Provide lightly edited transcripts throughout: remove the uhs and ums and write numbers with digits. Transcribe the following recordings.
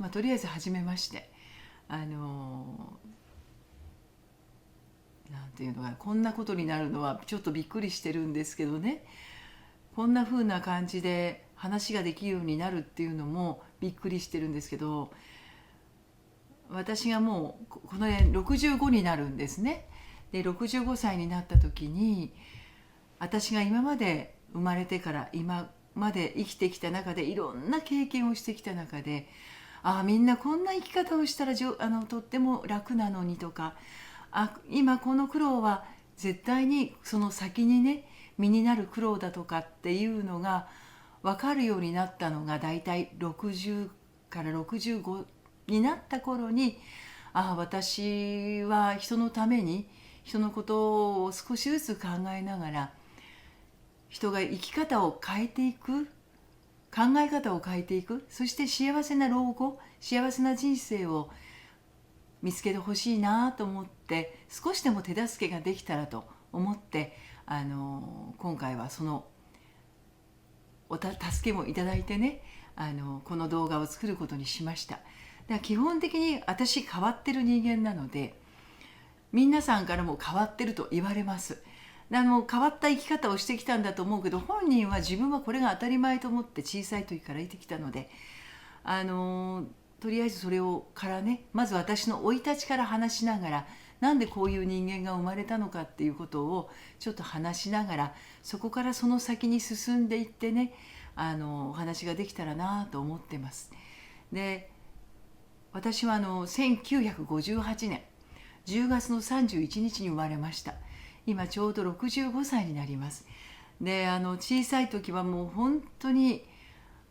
とりあえず始めまして、なんていうのが、こんなことになるのはちょっとびっくりしてるんですけどね。こんな風な感じで話ができるようになるっていうのもびっくりしてるんですけど、私がもうこの年65になるんですね。で65歳になった時に、私が今まで生まれてから今まで生きてきた中でいろんな経験をしてきた中で、ああみんなこんな生き方をしたらとっても楽なのにとか、今この苦労は絶対にその先にね身になる苦労だとかっていうのが分かるようになったのが、だいたい60から65になった頃に、私は人のために人のことを少しずつ考えながら、人が生き方を変えていく、考え方を変えていく、そして幸せな老後、幸せな人生を見つけてほしいなと思って、少しでも手助けができたらと思って、今回はその助けもいただいてね、この動画を作ることにしました。だから基本的に私変わってる人間なので、皆さんからも変わってると言われます。変わった生き方をしてきたんだと思うけど、本人は自分はこれが当たり前と思って小さい時から生きてきたので、とりあえずそれをからね、まず私の生い立ちから話しながら、なんでこういう人間が生まれたのかっていうことをちょっと話しながら、そこからその先に進んでいってね、お話ができたらなと思ってます。で、私は1958年10月の31日に生まれました。今ちょうど65歳になります。で、小さい時はもう本当に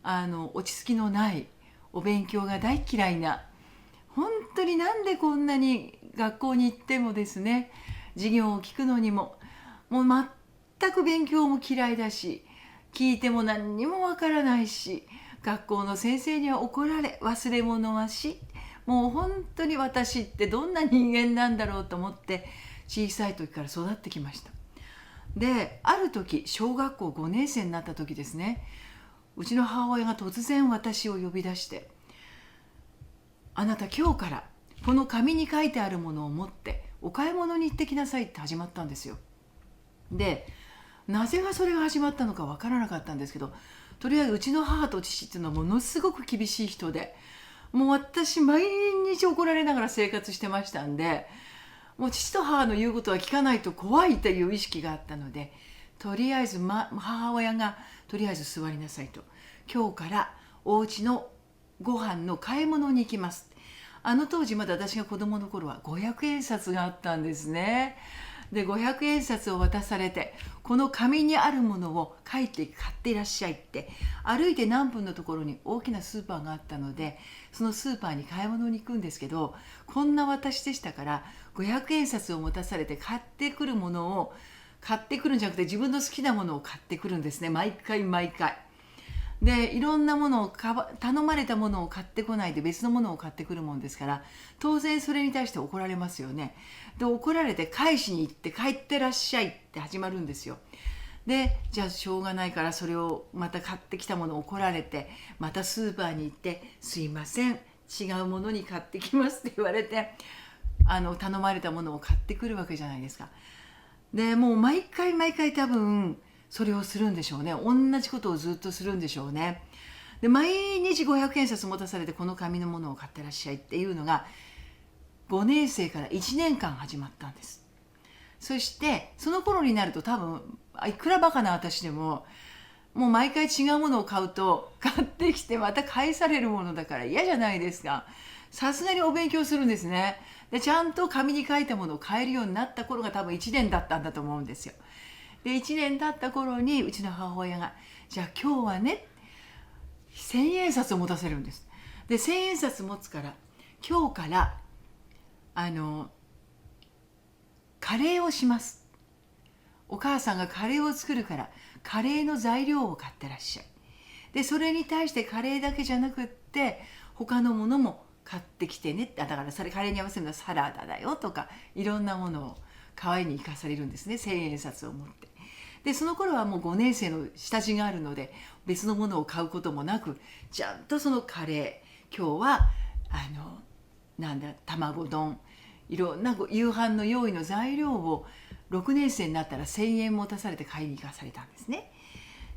落ち着きのない、お勉強が大嫌いな、本当になんでこんなに学校に行ってもですね、授業を聞くのにももう全く勉強も嫌いだし、聞いても何にもわからないし、学校の先生には怒られ、忘れ物はし、もう本当に私ってどんな人間なんだろうと思って小さい時から育ってきました。で、ある時小学校5年生になった時ですね、うちの母親が突然私を呼び出して、あなた今日からこの紙に書いてあるものを持ってお買い物に行ってきなさいって始まったんですよ。で、なぜがそれが始まったのかわからなかったんですけど、とりあえずうちの母と父っていうのはものすごく厳しい人で、もう私毎日怒られながら生活してましたんで、もう父と母の言うことは聞かないと怖いという意識があったので、とりあえず、母親がとりあえず座りなさいと、今日からお家のご飯の買い物に行きます。あの当時まだ私が子供の頃は500円札があったんですね。で、500円札を渡されて、この紙にあるものを書いて買っていらっしゃいって、歩いて何分のところに大きなスーパーがあったので、そのスーパーに買い物に行くんですけど、こんな私でしたから、500円札を持たされて買ってくるものを、買ってくるんじゃなくて自分の好きなものを買ってくるんですね。毎回毎回。で、いろんなものを頼まれたものを買ってこないで別のものを買ってくるもんですから、当然それに対して怒られますよね。で、怒られて返しに行って帰ってらっしゃいって始まるんですよ。で、じゃあしょうがないからそれをまた買ってきたものを怒られて、またスーパーに行って、すいません、違うものに買ってきますって言われて、頼まれたものを買ってくるわけじゃないですか。で、もう毎回毎回多分それをするんでしょうね。同じことをずっとするんでしょうね。で、毎日500円札持たされて、この紙のものを買ってらっしゃいっていうのが5年生から1年間始まったんです。そしてその頃になると多分いくらバカな私でも、もう毎回違うものを買うと、買ってきてまた返されるものだから嫌じゃないですか。さすがにお勉強するんですね。で、ちゃんと紙に書いたものを買えるようになった頃が多分1年だったんだと思うんですよ。で、1年経った頃にうちの母親が、じゃあ今日はね、1000円札を持たせるんです。で、1000円札持つから、今日からカレーをします。お母さんがカレーを作るから、カレーの材料を買ってらっしゃい。で、それに対してカレーだけじゃなくって、他のものも買ってきてね。だからそれカレーに合わせるのはサラダだよとか、いろんなものを買いに行かされるんですね。千円札を持って。で、その頃はもう5年生の下地があるので、別のものを買うこともなく、ちゃんとそのカレー、今日はなんだ卵丼、いろんな夕飯の用意の材料を6年生になったら1,000円持たされて買いに行かされたんですね。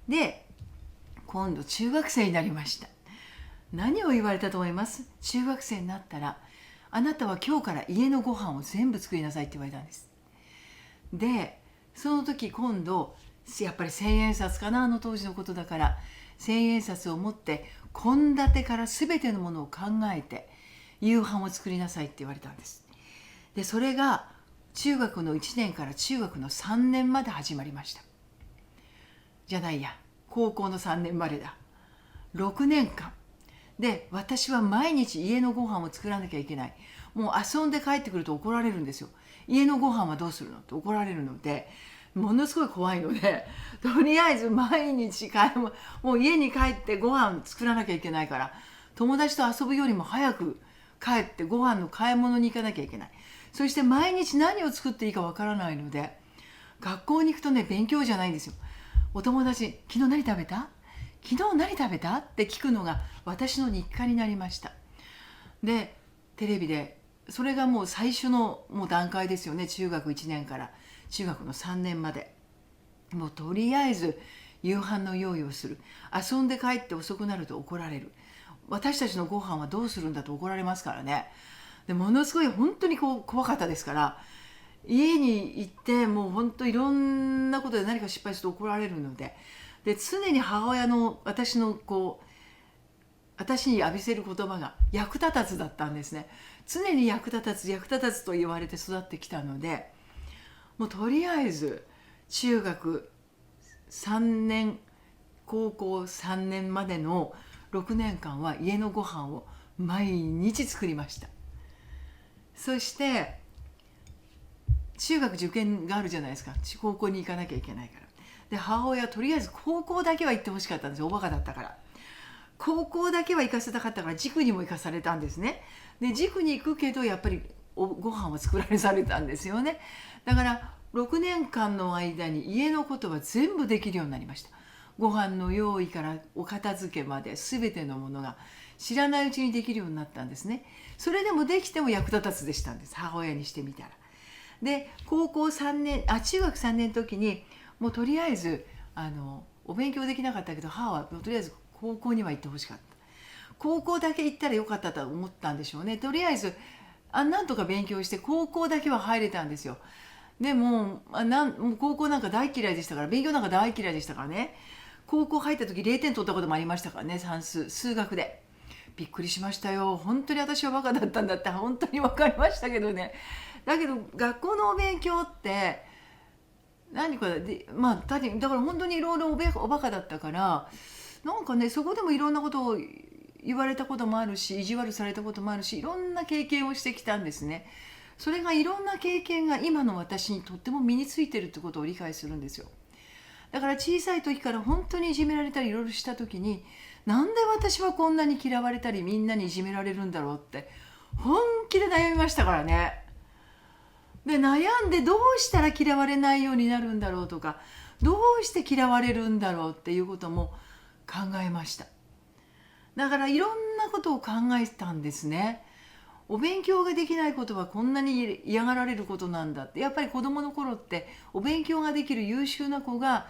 で今度中学生になりました。何を言われたと思います？中学生になったらあなたは今日から家のご飯を全部作りなさいって言われたんです。でその時今度やっぱり千円札かな、あの当時のことだから、千円札を持って献立から全てのものを考えて夕飯を作りなさいって言われたんです。でそれが中学の1年から中学の3年まで始まりました。じゃないや、高校の3年までだ。6年間で私は毎日家のご飯を作らなきゃいけない。もう遊んで帰ってくると怒られるんですよ。家のご飯はどうするのって怒られるので、ものすごい怖いので、とりあえず毎日もう家に帰ってご飯作らなきゃいけないから、友達と遊ぶよりも早く帰ってご飯の買い物に行かなきゃいけない。そして毎日何を作っていいかわからないので、学校に行くとね、勉強じゃないんですよ。お友達、昨日何食べた？昨日何食べた？って聞くのが私の日課になりました。でテレビでそれがもう最初のもう段階ですよね。中学1年から中学の3年まで、もうとりあえず夕飯の用意をする。遊んで帰って遅くなると怒られる。私たちのご飯はどうするんだと怒られますからね。でものすごい本当に怖かったですから、家に行ってもう本当いろんなことで何か失敗すると怒られるので、常に母親の私に浴びせる言葉が役立たずだったんですね。常に役立たずと言われて育ってきたので、もうとりあえず中学3年高校3年までの6年間は家のご飯を毎日作りました。そして中学受験があるじゃないですか。高校に行かなきゃいけないから。で母親はとりあえず高校だけは行ってほしかったんですよ。おバカだったから。高校だけは行かせたかったから塾にも行かされたんですね。で塾に行くけどやっぱりご飯を作られされたんですよね。だから6年間の間に家のことは全部できるようになりました。ご飯の用意からお片付けまで全てのものが知らないうちにできるようになったんですね。それでもできても役立たずでしたんです、母親にしてみたら。で中学3年の時にもうとりあえずお勉強できなかったけど、母はとりあえず高校には行ってほしかった。高校だけ行ったらよかったと思ったんでしょうね。とりあえずなんとか勉強して高校だけは入れたんですよ。でももう高校なんか大嫌いでしたから、勉強なんか大嫌いでしたからね。高校入った時0点取ったこともありましたからね。数学でびっくりしましたよ。本当に私はバカだったんだって本当に分かりましたけどね。だけど学校のお勉強って何かで、だから本当にいろいろおバカだったから、なんかね、そこでもいろんなことを言われたこともあるし、意地悪されたこともあるし、いろんな経験をしてきたんですね。それがいろんな経験が今の私にとっても身についてるってことを理解するんですよ。だから小さい時から本当にいじめられたりいろいろした時に、なんで私はこんなに嫌われたりみんなにいじめられるんだろうって本気で悩みましたからね。で悩んでどうしたら嫌われないようになるんだろうとか、どうして嫌われるんだろうっていうことも考えました。だからいろんなことを考えたんですね。お勉強ができないことはこんなに嫌がられることなんだって。やっぱり子供の頃ってお勉強ができる優秀な子が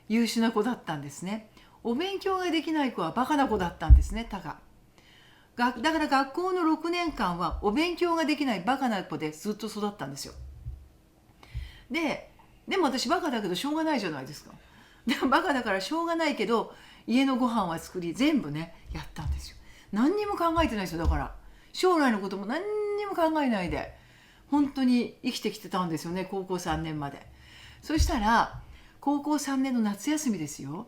優秀な子だったんですね。お勉強ができない子はバカな子だったんですね。だから学校の6年間はお勉強ができないバカな子でずっと育ったんですよ。でも私バカだけどしょうがないじゃないですか。でもバカだからしょうがないけど家のご飯は作り全部ねやったんですよ。何にも考えてないですよ。だから将来のことも何にも考えないで本当に生きてきてたんですよね、高校3年まで。そしたら高校3年の夏休みですよ。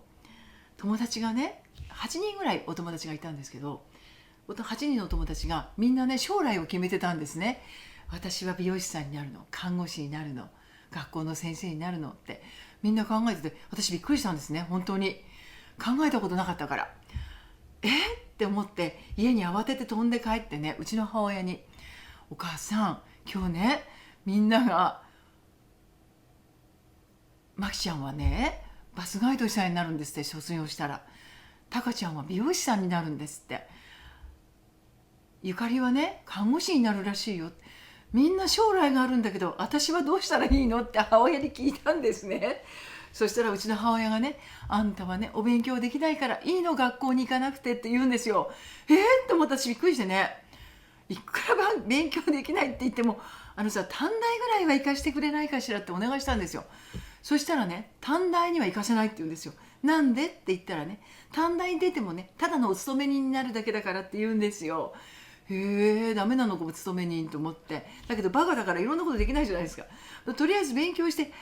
友達がね8人ぐらいお友達がいたんですけど、8人のお友達がみんなね将来を決めてたんですね。私は美容師さんになるの、看護師になるの、学校の先生になるのってみんな考えてて、私びっくりしたんですね。本当に考えたことなかったから、って思って家に慌てて飛んで帰ってね、うちの母親にお母さん今日ねみんながマキちゃんはねバスガイドさんになるんですって、卒業したらタカちゃんは美容師さんになるんですって。ゆかりはね看護師になるらしいよ、みんな将来があるんだけど私はどうしたらいいのって母親に聞いたんですね。そしたらうちの母親がね、あんたはねお勉強できないからいいの学校に行かなくてって言うんですよ。って思った私びっくりしてね、いくら勉強できないって言ってもさ短大ぐらいは行かしてくれないかしらってお願いしたんですよ。そしたらね、短大には行かせないって言うんですよ。なんでって言ったらね、短大に出てもねただのお勤め人になるだけだからって言うんですよ。ダメなのかも勤め人と思って、だけどバカだからいろんなことできないじゃないですか。とりあえず勉強して、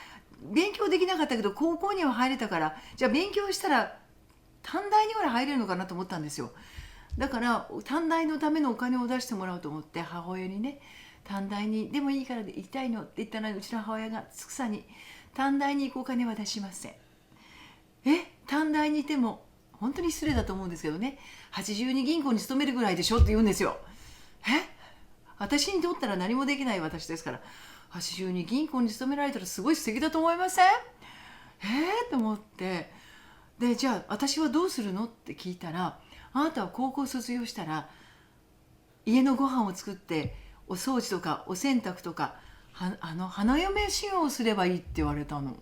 勉強できなかったけど高校には入れたから、じゃあ勉強したら短大にぐらい入れるのかなと思ったんですよ。だから短大のためのお金を出してもらおうと思って母親にね、短大にでもいいからで行きたいのって言ったら、うちの母親がつくさに短大に行くお金は出しません。短大にいても本当に失礼だと思うんですけどね、82銀行に勤めるぐらいでしょって言うんですよ。私にとったら何もできない私ですから、82銀行に勤められたらすごい素敵だと思いません？と思って、でじゃあ私はどうするのって聞いたら、あなたは高校卒業したら家のご飯を作ってお掃除とかお洗濯とか花嫁修行をすればいいって言われたの。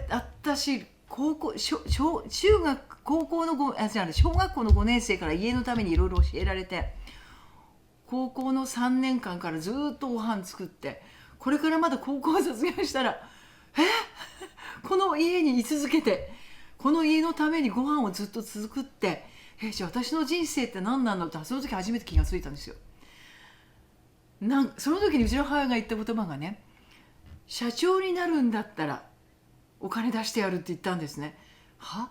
私高校中学高校の小学校の5年生から家のためにいろいろ教えられて、高校の3年間からずっとご飯作って、これからまだ高校を卒業したらこの家に居続けて、この家のためにご飯をずっと作って、じゃあ私の人生って何なんだろうって、その時初めて気がついたんですよ。その時にうちの母が言った言葉がね、社長になるんだったらお金出してやるって言ったんですね。は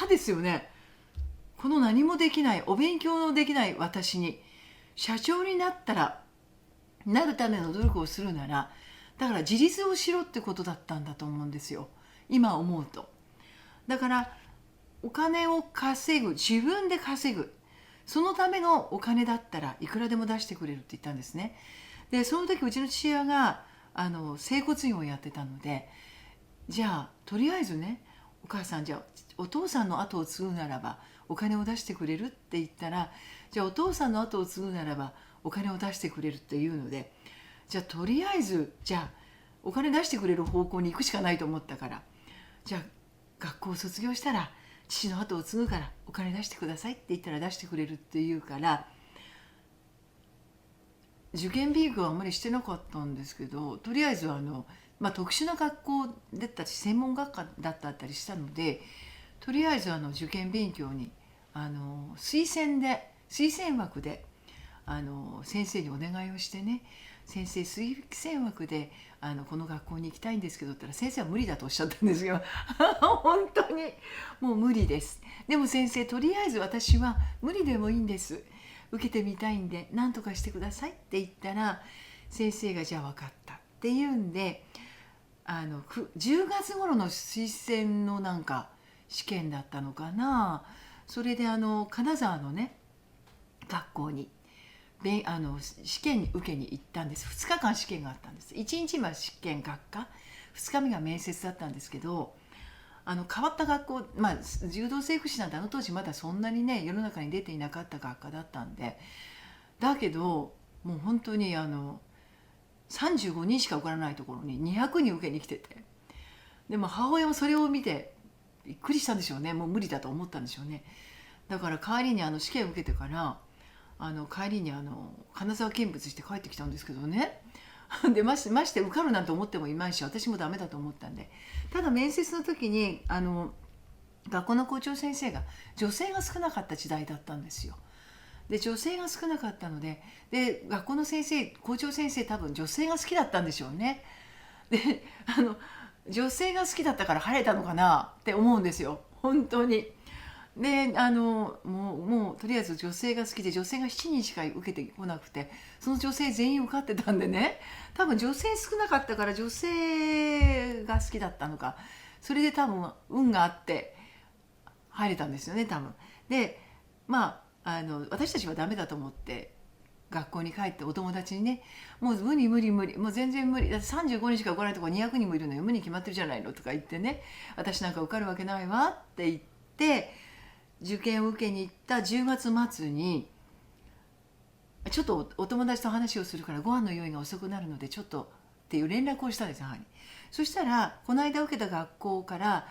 ですよね。この何もできない、お勉強のできない私に社長になったら、なるための努力をするなら、だから自立をしろってことだったんだと思うんですよ、今思うと。だからお金を稼ぐ、自分で稼ぐ、そのためのお金だったらいくらでも出してくれるって言ったんですね。でその時うちの父親が整骨院をやってたので、じゃあとりあえずね、お母さん、じゃあお父さんの後を継ぐならばお金を出してくれるって言ったら、じゃあお父さんの後を継ぐならばお金を出してくれるっていうので、じゃあとりあえずじゃあお金出してくれる方向に行くしかないと思ったから、じゃあ学校を卒業したら父の後を継ぐからお金出してくださいって言ったら出してくれるっていうから、受験勉強はあんまりしてなかったんですけど、とりあえず特殊な学校だったり専門学科だったりしたので、とりあえず受験勉強に推薦枠で先生にお願いをしてね、先生推薦枠でこの学校に行きたいんですけどって言ったら、先生は無理だとおっしゃったんですよ。本当にもう無理です。でも先生、とりあえず私は無理でもいいんです、受けてみたいんで何とかしてくださいって言ったら、先生がじゃあ分かったって言うんで、10月頃の推薦のなんか試験だったのかな、それで金沢のね学校に試験受けに行ったんです。2日間試験があったんです。1日は試験学科、2日目が面接だったんですけど、変わった学校、柔道整復師なんて当時まだそんなにね世の中に出ていなかった学科だったんで、だけどもう本当に35人しか受からないところに200人受けに来てて、でも母親もそれを見てびっくりしたんでしょうね。もう無理だと思ったんでしょうね。だから帰りに試験を受けてから帰りに金沢見物して帰ってきたんですけどね。でまして受かるなんて思ってもいないし、私もダメだと思ったんで、ただ面接の時に学校の校長先生が女性が少なかった時代だったんですよ。で女性が少なかったので、学校の先生、校長先生多分女性が好きだったんでしょうね。で女性が好きだったから晴れたのかなって思うんですよ、本当に。でもうとりあえず女性が好きで、女性が7人しか受けてこなくて、その女性全員受かってたんでね、多分女性少なかったから女性が好きだったのか、それで多分運があって入れたんですよね、多分。で私たちはダメだと思って学校に帰ってお友達にね、もう無理無理無理、もう全然無理だって、35人しか受からないところ200人もいるのよ、無理に決まってるじゃないのとか言ってね、私なんか受かるわけないわって言って受験を受けに行った10月末にちょっとお友達と話をするからご飯の用意が遅くなるのでちょっとっていう連絡をしたんです、母に。そしたらこの間受けた学校から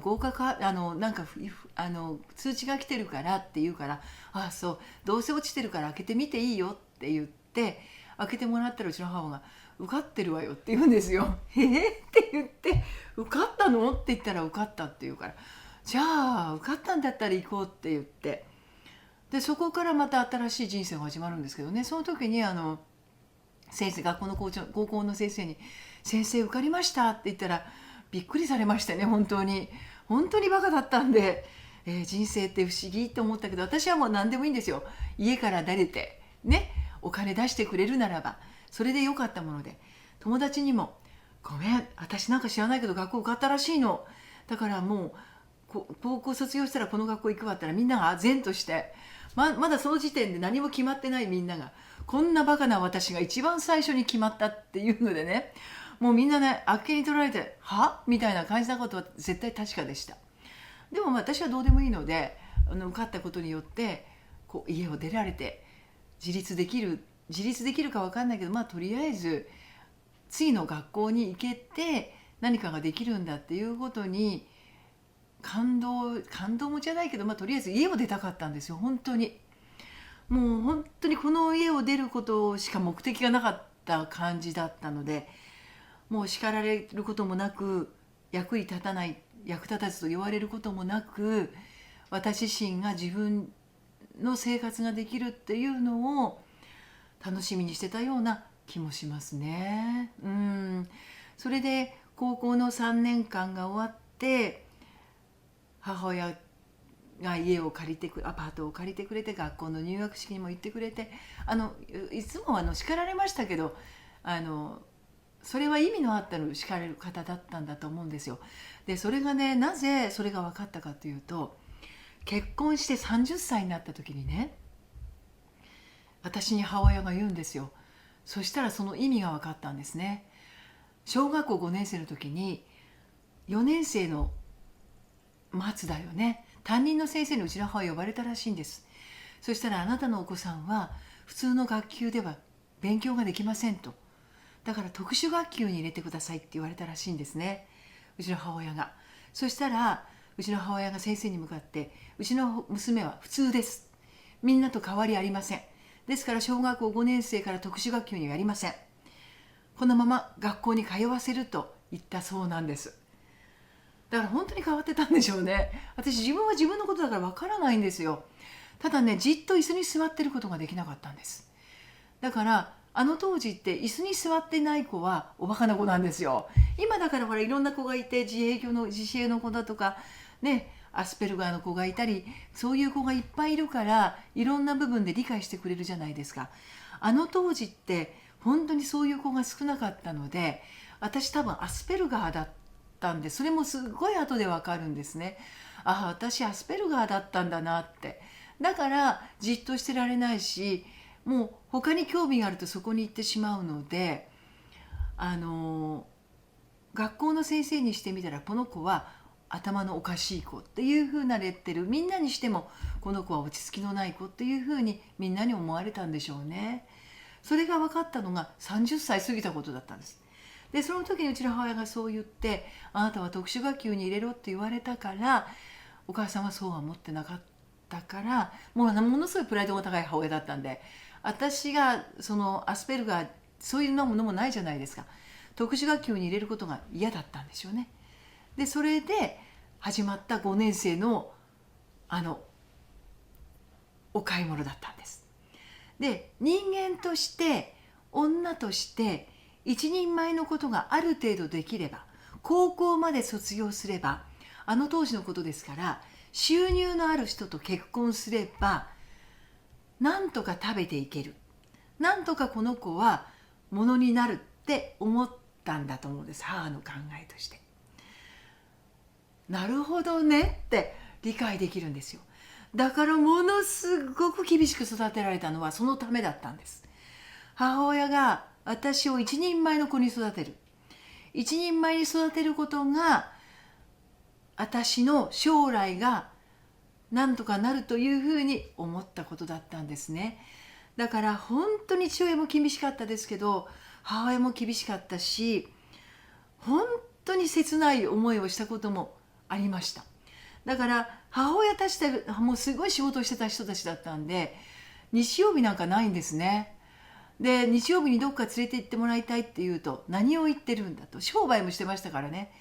合格なんか通知が来てるからって言うから、ああそう、どうせ落ちてるから開けてみていいよって言って開けてもらったら、うちの母が受かってるわよって言うんですよ。って言って、受かったのって言ったら受かったって言うから、じゃあ受かったんだったら行こうって言って、でそこからまた新しい人生が始まるんですけどね。その時に先生、学校の高校の先生に「先生受かりました」って言ったらびっくりされましてね。本当にバカだったんで、人生って不思議って思ったけど、私はもう何でもいいんですよ。家から出れてね、お金出してくれるならばそれでよかったもので、友達にも「ごめん、私なんか知らないけど学校受かったらしいの、だからもう高校卒業したらこの学校行くわ」って言ったら、みんなが唖として、まだその時点で何も決まってないみんなが、こんなバカな私が一番最初に決まったっていうのでね、もうみんなね、あっけに取られて「は?」みたいな感じなことは絶対確かでした。でも私はどうでもいいので、受かったことによって家を出られて自立できるか分かんないけど、とりあえず次の学校に行けて何かができるんだっていうことに感動もじゃないけど、とりあえず家を出たかったんですよ。本当にもう本当にこの家を出ることしか目的がなかった感じだったので、もう叱られることもなく、役に立たずと言われることもなく、私自身が自分の生活ができるっていうのを楽しみにしてたような気もしますね。それで高校の3年間が終わって、母親がアパートを借りてくれて、学校の入学式にも行ってくれて、いつも叱られましたけど、それは意味のあったの叱られる方だったんだと思うんですよ。でそれがね、なぜそれが分かったかというと、結婚して30歳になった時にね、私に母親が言うんですよ。そしたらその意味が分かったんですね。小学校5年生の時に、4年生の末だよね、担任の先生にうちの母は呼ばれたらしいんです。そしたら、あなたのお子さんは普通の学級では勉強ができませんと、だから特殊学級に入れてくださいって言われたらしいんですね、うちの母親が。そしたらうちの母親が先生に向かって、うちの娘は普通です、みんなと変わりありません、ですから小学校5年生から特殊学級にはやりません、このまま学校に通わせると言ったそうなんです。だから本当に変わってたんでしょうね。私自分は自分のことだからわからないんですよ。ただね、じっと椅子に座ってることができなかったんです。だから当時って椅子に座ってない子はおバカな子なんですよ。今だからほらいろんな子がいて、自閉の子だとかね、アスペルガーの子がいたり、そういう子がいっぱいいるから、いろんな部分で理解してくれるじゃないですか。当時って本当にそういう子が少なかったので、私多分アスペルガーだったんで、それもすごい後でわかるんですね。ああ、私アスペルガーだったんだなって。だからじっとしてられないし、もう他に興味があるとそこに行ってしまうので、学校の先生にしてみたら、この子は頭のおかしい子っていう風なレッテル、みんなにしてもこの子は落ち着きのない子っていう風にみんなに思われたんでしょうね。それが分かったのが30歳過ぎたことだったんです。でその時にうちの母親がそう言って、あなたは特殊学級に入れろって言われたから、お母さんはそうは思ってなかったから、ものすごいプライドが高い母親だったんで、私がそのアスペルガー、そういうものもないじゃないですか。特殊学級に入れることが嫌だったんでしょうね。でそれで始まった5年生のお買い物だったんです。で人間として女として一人前のことがある程度できれば、高校まで卒業すれば、当時のことですから、収入のある人と結婚すればなんとか食べていける、なんとかこの子はものになるって思ったんだと思うんです、母の考えとして。なるほどねって理解できるんですよ。だからものすごく厳しく育てられたのはそのためだったんです。母親が私を一人前の子に育てる、一人前に育てることが私の将来がなんとかなるというふうに思ったことだったんですね。だから本当に父親も厳しかったですけど、母親も厳しかったし、本当に切ない思いをしたこともありました。だから母親たちでもうすごい仕事をしてた人たちだったんで、日曜日なんかないんですね。で、日曜日にどっか連れて行ってもらいたいって言うと、何を言ってるんだと。商売もしてましたからね。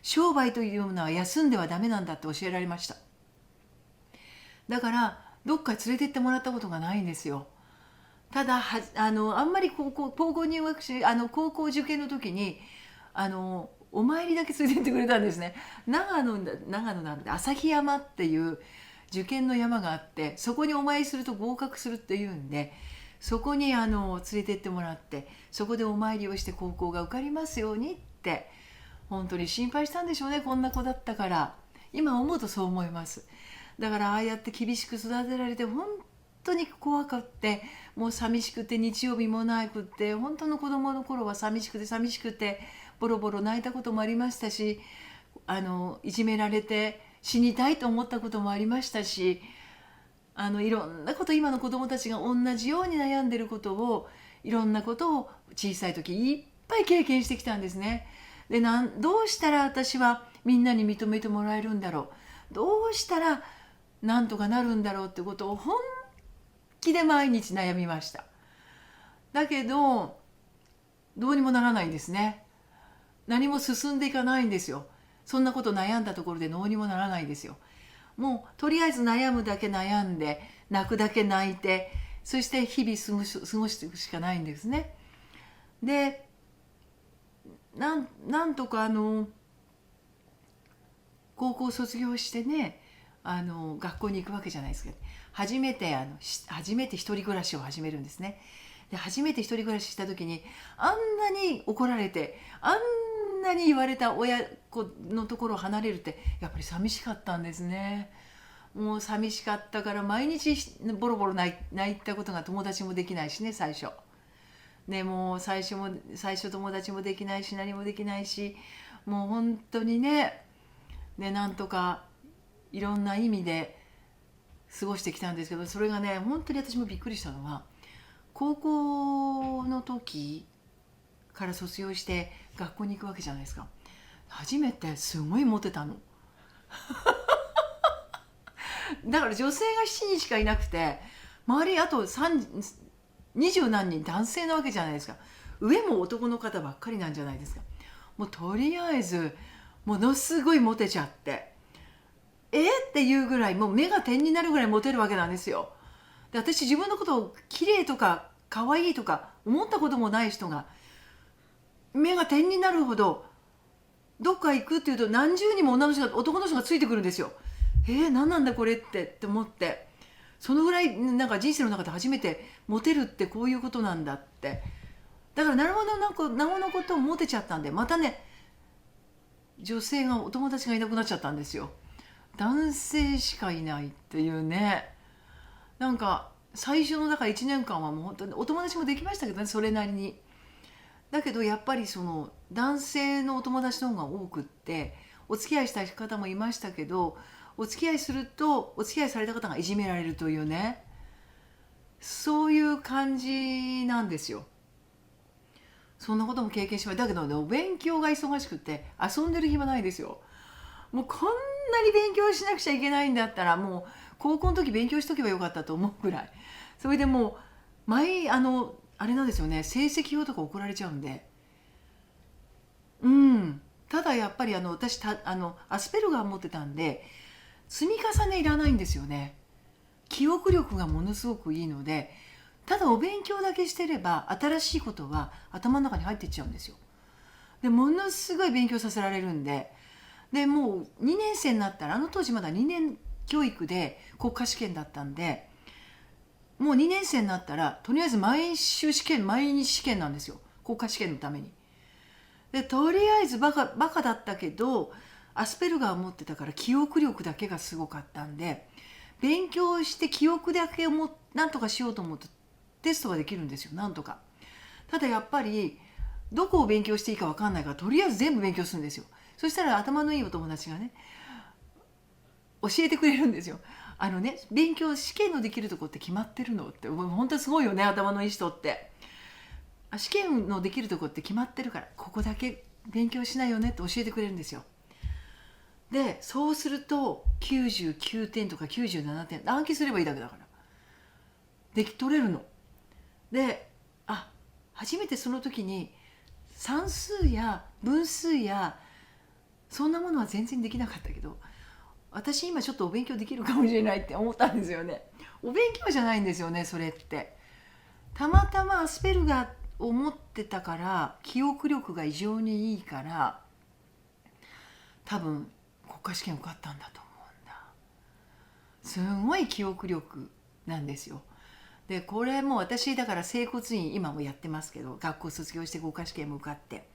商売というのは休んではダメなんだって教えられました。だからどっか連れて行ってもらったことがないんですよ。ただあんまり高校入学し、高校受験の時にお参りだけ連れて行ってくれたんですね。長野なんで旭山っていう受験の山があって、そこにお参りすると合格するっていうんで、そこに連れて行ってもらって、そこでお参りをして高校が受かりますようにって、本当に心配したんでしょうね、こんな子だったから。今思うとそう思います。だからああやって厳しく育てられて、本当に怖かって、もう寂しくて、日曜日もなくって、本当の子供の頃は寂しくてボロボロ泣いたこともありましたし、いじめられて死にたいと思ったこともありましたし、いろんなこと、今の子供たちが同じように悩んでることを、いろんなことを小さい時いっぱい経験してきたんですね。で、どうしたら私はみんなに認めてもらえるんだろう、どうしたらなんとかなるんだろうってことを本気で毎日悩みました。だけどどうにもならないんですね。何も進んでいかないんですよ。そんなこと悩んだところでどうにもならないんですよ。もうとりあえず悩むだけ悩んで、泣くだけ泣いて、そして日々過ごしていくしかないんですね。で、なんとか高校卒業してね、学校に行くわけじゃないですか。初めて一人暮らしを始めるんですね。で、初めて一人暮らしした時に、あんなに怒られて、あんなに言われた親子のところを離れるって、やっぱり寂しかったんですね。もう寂しかったから、毎日ボロボロ泣いたことが、友達もできないしね、最初。でもう最初友達もできないし、何もできないし、もう本当にね、なんとかいろんな意味で過ごしてきたんですけど、それがね、本当に私もびっくりしたのは、高校の時から卒業して学校に行くわけじゃないですか。初めてすごいモテたの。だから女性が7人しかいなくて、周りあと20何人男性なわけじゃないですか。上も男の方ばっかりなんじゃないですか。もうとりあえずものすごいモテちゃって、っていうぐらい、もう目が点になるぐらいモテるわけなんですよ。で、私自分のことを綺麗とか可愛いとか思ったこともない人が、目が点になるほど、どっか行くっていうと何十人も男の人がついてくるんですよ。何なんだこれって思って、そのぐらいなんか人生の中で初めてモテるってこういうことなんだって。だからなるほど、なおのことをモテちゃったんで、またね、女性が、お友達がいなくなっちゃったんですよ。男性しかいないっていうね。なんか最初のだから1年間はもう本当にお友達もできましたけどね、それなりに。だけどやっぱりその男性のお友達の方が多くって、お付き合いした方もいましたけど、お付き合いすると、お付き合いされた方がいじめられるというね、そういう感じなんですよ。そんなことも経験しました。だけどね、お勉強が忙しくて遊んでる暇ないですよ。もうこんなに勉強しなくちゃいけないんだったら、もう高校の時勉強しとけばよかったと思うぐらい。それでもうあれなんですよね、成績表とか送られちゃうんで。ただやっぱり私アスペルガー持ってたんで、積み重ねいらないんですよね。記憶力がものすごくいいので、ただお勉強だけしてれば新しいことは頭の中に入っていっちゃうんですよ。で、ものすごい勉強させられるんで、もう2年生になったら、当時まだ2年教育で国家試験だったんで、もう2年生になったらとりあえず毎日試験なんですよ、国家試験のために。で、とりあえずバカだったけど、アスペルガーを持ってたから記憶力だけがすごかったんで、勉強して記憶だけをなんとかしようと思うとテストができるんですよ、なんとか。ただやっぱりどこを勉強していいか分かんないから、とりあえず全部勉強するんですよ。そしたら頭のいいお友達がね、教えてくれるんですよ。勉強試験のできるとこって決まってるのって、もう本当すごいよね、頭のいい人って。試験のできるとこって決まってるから、ここだけ勉強しないよねって教えてくれるんですよ。でそうすると99点とか97点暗記すればいいだけだから取れるの。で初めてその時に算数や分数やそんなものは全然できなかったけど、私今ちょっとお勉強できるかもしれないって思ったんですよね。お勉強じゃないんですよね、それって。たまたまアスペルガーを持ってたから、記憶力が異常にいいから、多分国家試験受かったんだと思うんだ。すごい記憶力なんですよ。でこれも私だから整骨院今もやってますけど、学校卒業して国家試験も受かって、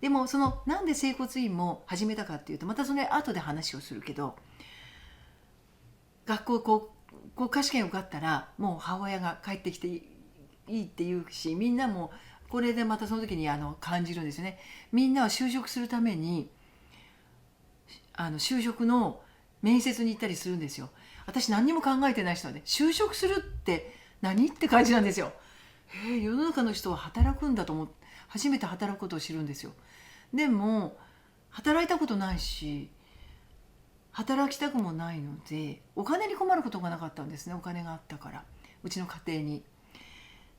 でもなんで整骨院も始めたかっていうと、またそれ後で話をするけど、学校国家試験受かったらもう母親が帰ってきていいって言うし、みんなもこれでまたその時に感じるんですよね。みんなは就職するために就職の面接に行ったりするんですよ。私何にも考えてない人なんで、就職するって何って感じなんですよ。世の中の人は働くんだと思って初めて働くことを知るんですよ。でも働いたことないし働きたくもないので、お金に困ることがなかったんですね。お金があったから、うちの家庭に。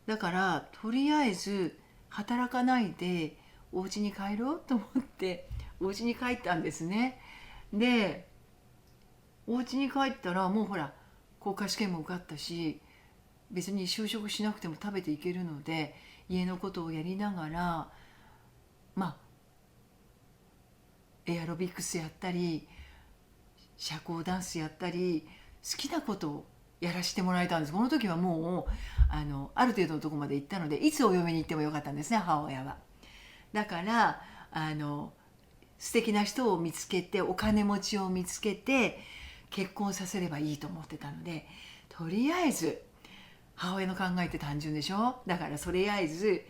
だからとりあえず働かないでお家に帰ろうと思ってお家に帰ったんですね。でお家に帰ったらもうほら国家試験も受かったし、別に就職しなくても食べていけるので、家のことをやりながらエアロビクスやったり社交ダンスやったり好きなことをやらせてもらえたんです。この時はもうある程度のところまで行ったので、いつお嫁に行ってもよかったんですね、母親は。だから素敵な人を見つけて、お金持ちを見つけて結婚させればいいと思ってたので、とりあえず母親の考えって単純でしょ。だからとりあえず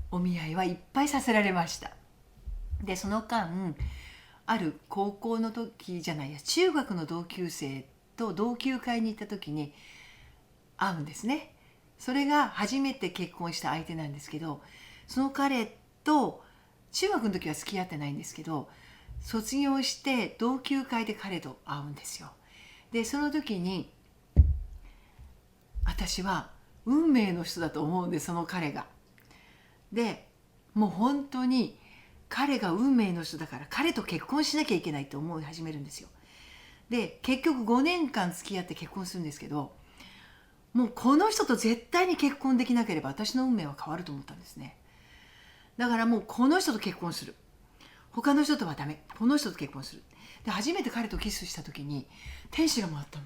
お見合いはいっぱいさせられました。でその間ある高校の時じゃないや中学の同級生と同級会に行った時に会うんですね。それが初めて結婚した相手なんですけど、その彼と中学の時は付き合ってないんですけど、卒業して同級会で彼と会うんですよ。でその時に私は運命の人だと思うんです、その彼が。でもう本当に彼が運命の人だから彼と結婚しなきゃいけないと思い始めるんですよ。で結局5年間付き合って結婚するんですけど、もうこの人と絶対に結婚できなければ私の運命は変わると思ったんですね。だからもうこの人と結婚する、他の人とはダメ、この人と結婚する。で初めて彼とキスした時に天使が回ったの。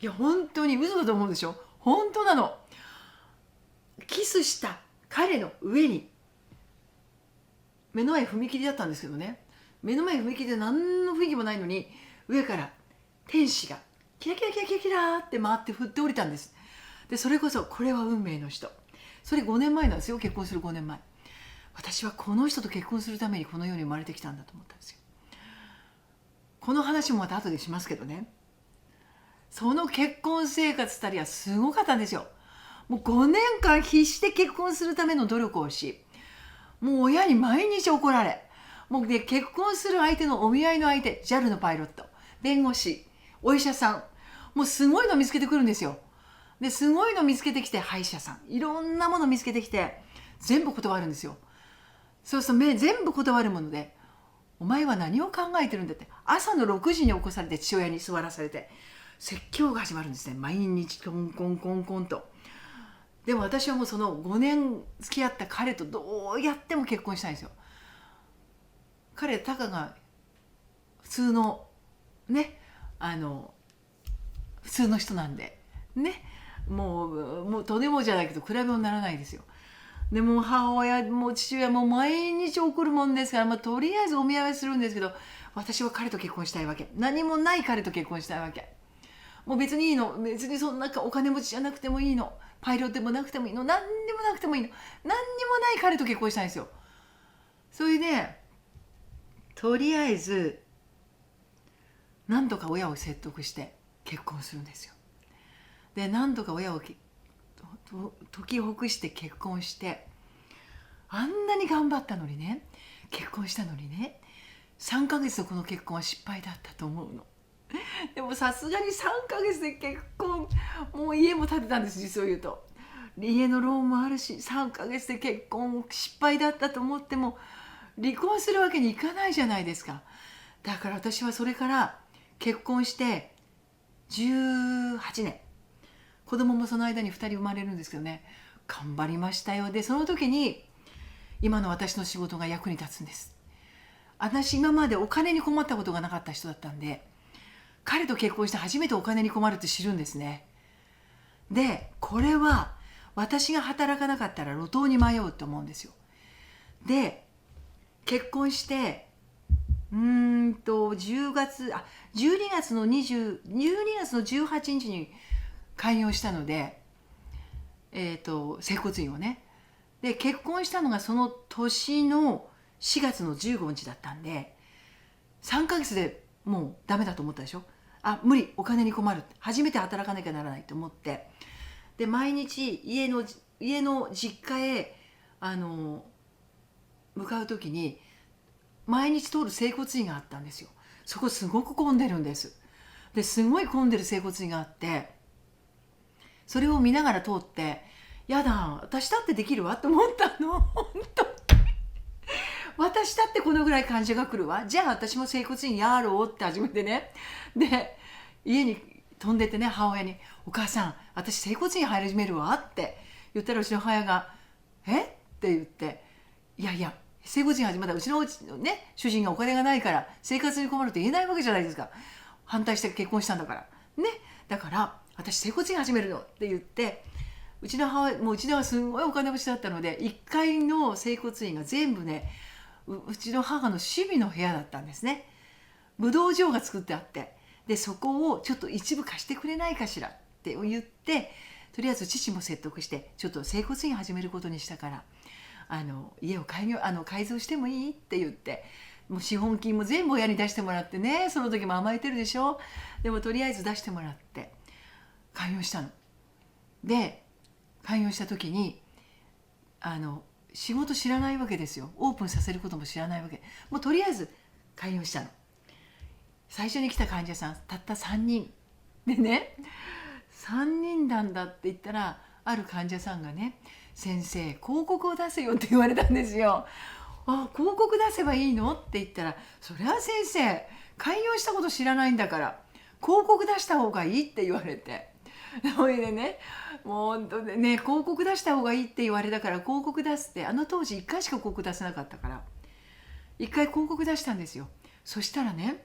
いや本当に嘘だと思うでしょ。本当なの。キスした彼の上に、目の前踏切だったんですけどね、目の前踏切で何の雰囲気もないのに上から天使がキラキラキラキラキラって回って振って降りたんです。でそれこそこれは運命の人。それ5年前なんですよ。結婚する5年前。私はこの人と結婚するためにこの世に生まれてきたんだと思ったんですよ。この話もまた後でしますけどね、その結婚生活たりはすごかったんですよ。もう5年間必死で結婚するための努力をし、もう親に毎日怒られ、もうで結婚する相手のお見合いの相手、 JAL のパイロット、弁護士、お医者さん、もうすごいの見つけてくるんですよ。ですごいの見つけてきて、歯医者さん、いろんなもの見つけてきて全部断るんですよ。そうすると全部断るもので、お前は何を考えてるんだって、朝の6時に起こされて父親に座らされて説教が始まるんですね。毎日コンコンコンコンと。でも私はもうその5年付き合った彼とどうやっても結婚したいんですよ。彼たかが普通のね普通の人なんでね、もうとてもじゃないけど比べ物にならないですよ。でも母親も父親も毎日怒るもんですから、とりあえずお見合いするんですけど、私は彼と結婚したいわけ。何もない彼と結婚したいわけ。もう別にいいの、別にそんなお金持ちじゃなくてもいいの、パイロットでもなくてもいいの、何にもなくてもいいの、何にもない彼と結婚したいんですよ。それでとりあえずなんとか親を説得して結婚するんですよ。で何度か親を解きほぐして結婚して、あんなに頑張ったのにね、結婚したのにね、3ヶ月のこの結婚は失敗だったと思うの。でもさすがに3ヶ月で結婚、もう家も建てたんです。実を言うと家のローンもあるし、3ヶ月で結婚失敗だったと思っても離婚するわけにいかないじゃないですか。だから私はそれから結婚して18年、子供もその間に2人生まれるんですけどね、頑張りましたよ。でその時に今の私の仕事が役に立つんです。私今までお金に困ったことがなかった人だったんで、彼と結婚して初めてお金に困るって知るんですね。でこれは私が働かなかったら路頭に迷うと思うんですよ。で結婚して10月12月の12月の18日に開業したので、整骨院をね。で結婚したのがその年の4月の15日だったんで、3ヶ月でもうダメだと思ったでしょ。無理、お金に困る、初めて働かなきゃならないと思って、で毎日家の実家へ向かう時に毎日通る整骨院があったんですよ。そこすごく混んでるんです。ですごい混んでる整骨院があって、それを見ながら通って、やだ私だってできるわと思ったの。本当私だってこのぐらい患者が来るわ、じゃあ私も整骨院やろうって始めてね。で家に飛んでてね、母親に「お母さん私整骨院入り始めるわ」って言ったら、うちの母親が「えっ?」て言って、いやいや整骨院始まったらうちのね主人がお金がないから生活に困るって言えないわけじゃないですか。反対して結婚したんだからね。だから私整骨院始めるのって言って、うちの母親もうちではすごいお金持ちだったので、1階の整骨院が全部ね、うちの母の趣味の部屋だったんですね。武道場が作ってあって、でそこをちょっと一部貸してくれないかしらって言って、とりあえず父も説得して、ちょっと整骨院始めることにしたから家を改造してもいいって言って、もう資本金も全部親に出してもらってね、その時も甘えてるでしょ。でもとりあえず出してもらって開業したの。で開業した時に仕事知らないわけですよ。オープンさせることも知らないわけ。もうとりあえず開業したの。最初に来た患者さんたった3人でね、3人なんだって言ったら、ある患者さんがね「先生広告を出せよ」って言われたんですよ。広告出せばいいのって言ったら、それは先生開業したこと知らないんだから広告出した方がいいって言われて、それでね、もう本当でね、広告出した方がいいって言われたから広告出すって、当時1回しか広告出せなかったから1回広告出したんですよ。そしたらね、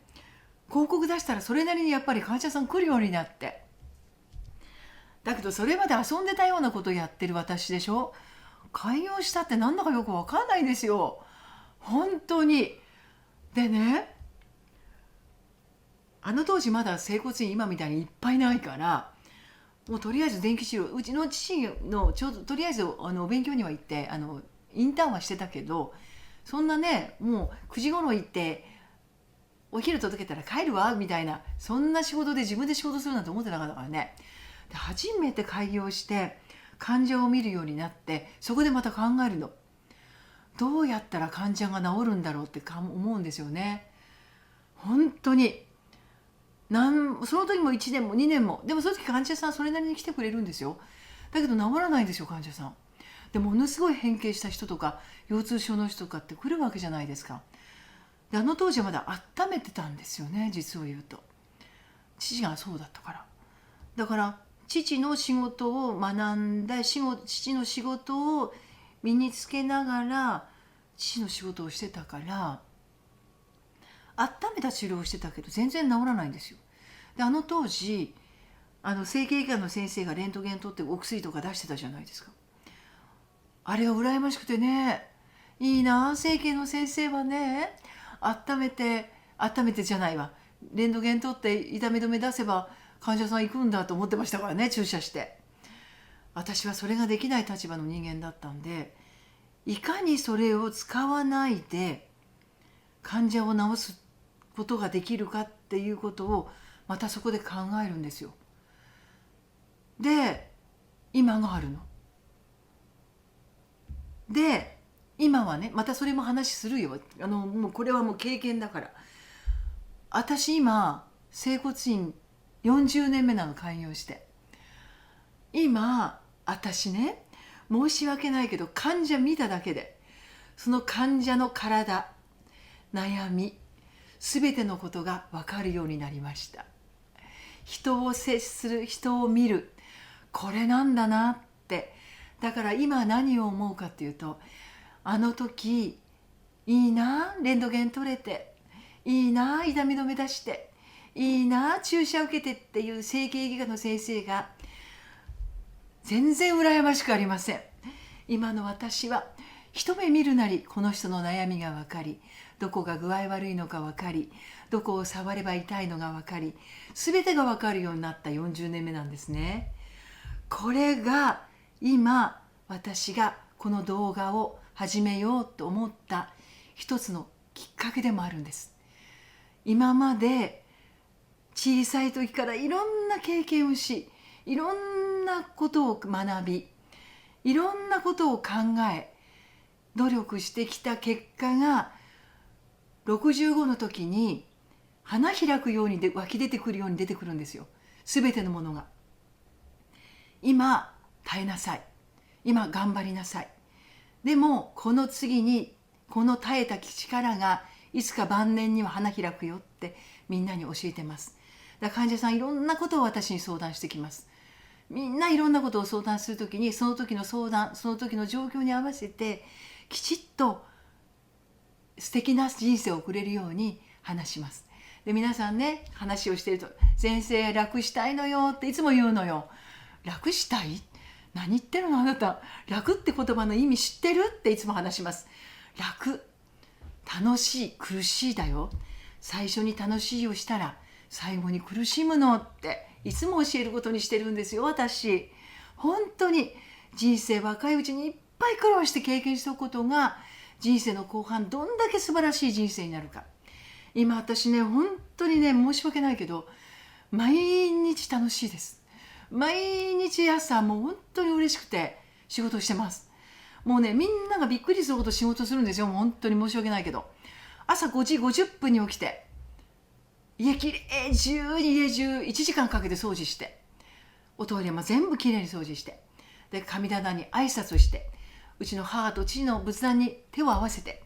広告出したらそれなりにやっぱり患者さん来るようになって、だけどそれまで遊んでたようなことやってる私でしょ。開業したってなんだかよく分かんないんですよ、本当に。でね、当時まだ整骨院今みたいにいっぱいないから、もうとりあえず電気治療、うちの父のちょうどとりあえずお勉強には行ってインターンはしてたけど、そんなねもう9時頃行ってお昼届けたら帰るわみたいな、そんな仕事で自分で仕事するなんて思ってなかったからね。で初めて開業して患者を見るようになって、そこでまた考えるの。どうやったら患者が治るんだろうって思うんですよね。本当にその時も1年も2年も、でもその時患者さんそれなりに来てくれるんですよ。だけど治らないんですよ患者さん。でものすごい変形した人とか腰痛症の人とかって来るわけじゃないですか。で当時はまだ温めてたんですよね、実を言うと。父がそうだったから。だから父の仕事を学んだ、父の仕事を身につけながら父の仕事をしてたから、温めた治療をしてたけど全然治らないんですよ。で当時整形外科の先生がレントゲン取ってお薬とか出してたじゃないですか。あれが羨ましくてね、いいな整形の先生はね、温めてじゃないわ、レントゲン取って痛み止め出せば患者さん行くんだと思ってましたからね、注射して。私はそれができない立場の人間だったんで、いかにそれを使わないで患者を治すことができるかっていうことをまたそこで考えるんですよ。で今があるので、今はね、またそれも話するよ。もうこれはもう経験だから。私今整骨院40年目なの、開業して。今私ね、申し訳ないけど患者見ただけで、その患者の体、悩み、全てのことが分かるようになりました。人を接する、人を見る、これなんだなって。だから今何を思うかっていうと、あの時いいなレントゲン取れて、いいな痛み止め出して、いいな注射受けてっていう整形外科の先生が全然羨ましくありません。今の私は一目見るなりこの人の悩みが分かり、どこが具合悪いのか分かり、どこを触れば痛いのが分かり、全てが分かるようになった40年目なんですね。これが今私がこの動画を始めようと思った一つのきっかけでもあるんです。今まで小さい時からいろんな経験をし、いろんなことを学び、いろんなことを考え、努力してきた結果が65の時に花開くように湧き出てくるように出てくるんですよ。すべてのものが。今耐えなさい、今頑張りなさい、でもこの次にこの耐えた力がいつか晩年には花開くよってみんなに教えてます。だから患者さんいろんなことを私に相談してきます。みんないろんなことを相談するときに、その時の相談、その時の状況に合わせてきちっと素敵な人生を送れるように話します。で皆さんね、話をしていると「先生楽したいのよ」っていつも言うのよ。楽したい？何言ってるのあなた。楽って言葉の意味知ってる？っていつも話します。楽、楽しい、苦しいだよ。最初に楽しいをしたら最後に苦しむのっていつも教えることにしてるんですよ、私。本当に人生若いうちにいっぱい苦労して経験したことが人生の後半どんだけ素晴らしい人生になるか。今私ね、本当にね、申し訳ないけど毎日楽しいです。毎日朝もう本当に嬉しくて仕事してます。もうね、みんながびっくりするほど仕事するんですよ。もう本当に申し訳ないけど、朝5時50分に起きて家きれい中に家中1時間かけて掃除して、おトイレも全部きれいに掃除して、で神棚に挨拶して、うちの母と父の仏壇に手を合わせて、